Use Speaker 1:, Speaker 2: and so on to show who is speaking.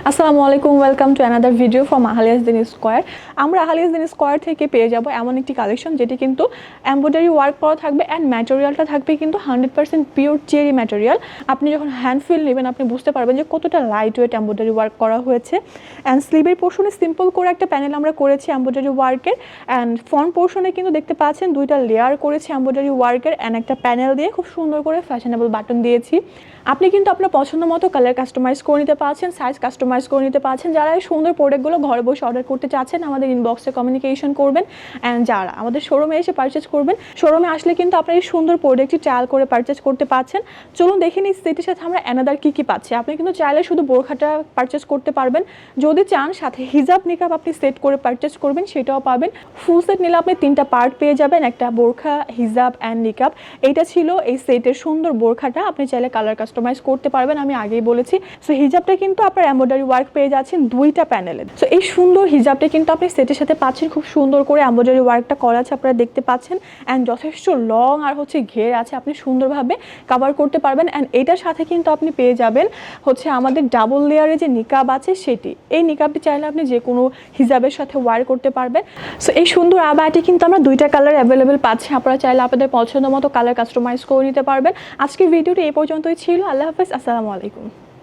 Speaker 1: আসসালামু আলাইকুম, welcome to another video from আহালিয়াস দিন স্কোয়ার। আমরা আহালিয়াস দিন স্কোয়ার থেকে পেয়ে যাব এমন একটি কালেকশন যেটি কিন্তু এমব্রয়ডারি ওয়ার্ক করা থাকবে অ্যান্ড ম্যাটেরিয়ালটা থাকবে কিন্তু 100% পিওর চেরি ম্যাটেরিয়াল। আপনি যখন হ্যান্ড ফিল নেবেন আপনি বুঝতে পারবেন যে কতটা লাইট ওয়েট এমব্রয়ডারি ওয়ার্ক করা হয়েছে। অ্যান্ড স্লিভের পোর্শনে সিম্পল করে একটা প্যানেল আমরা করেছি এমব্রয়ডারি ওয়ার্কের, অ্যান্ড ফ্রন্ট পোর্শনে কিন্তু দেখতে পাচ্ছেন দুইটা লেয়ার করেছি এমব্রয়ডারি ওয়ার্কের অ্যান্ড একটা প্যানেল দিয়ে খুব সুন্দর করে ফ্যাশনেবল বাটন দিয়েছি। আপনি কিন্তু আপনার পছন্দ মতো কালার কাস্টমাইজ করে নিতে পারছেন, সাইজ কাস্টমাইজ করে নিতে পারছেন। যারা এই সুন্দর প্রোডাক্টগুলো ঘরে বসে অর্ডার করতে চাচ্ছেন আমাদের ইনবক্সে কমিউনিকেশন করবেন, অ্যান্ড যারা আমাদের শোরুমে এসে পারচেজ করবেন, শোরুমে আসলে কিন্তু আপনারা এই সুন্দর প্রোডাক্টটি ট্রায়াল করে পারচেজ করতে পারছেন। চলুন দেখে নিই সেটির সাথে আমরা অ্যানাদার কী পাচ্ছি। আপনি কিন্তু চাইলে শুধু বোরখাটা পারচেজ করতে পারবেন, যদি চান সাথে হিজাব নিকাব আপনি সেট করে পারচেজ করবেন সেটাও পাবেন। ফুল সেট নিলে আপনি 3টা পার্ট পেয়ে যাবেন, একটা বোরখা, হিজাব অ্যান্ড নিকাব। এইটা ছিল এই সেটের সুন্দর বোরখাটা, আপনি চাইলে কালার কাস্টমাইজ করতে পারবেন, আমি আগেই বলেছি। সো হিজাবটা কিন্তু আপনার এমব্রয়ডারি ওয়ার্ক পেয়ে যাচ্ছেন দুইটা প্যানেলে। সো এই সুন্দর হিজাবটা কিন্তু আপনি সেটের সাথে পাচ্ছেন, খুব সুন্দর করে এমব্রয়ডারি ওয়ার্কটা করা আছে আপনারা দেখতে পাচ্ছেন, অ্যান্ড যথেষ্ট লং আর ঘের আছে, আপনি সুন্দরভাবে কাভার করতে পারবেন। অ্যান্ড এটার সাথে কিন্তু আপনি পেয়ে যাবেন আমাদের ডাবল লেয়ারে যে নিকাব আছে সেটি। এই নিকাবটি চাইলে আপনি যে কোনো হিজাবের সাথে ওয়ার করতে পারবেন। সো এই সুন্দর আবায়াটি কিন্তু আমরা দুইটা কালার অ্যাভেলেবেল পাচ্ছি, আপনারা চাইলে আপনাদের পছন্দ মতো কালার কাস্টমাইজ করে নিতে পারবেন। আজকের ভিডিওটি এই পর্যন্তই ছিল। আল্লাহ হাফেজ, আসসালামু আলাইকুম।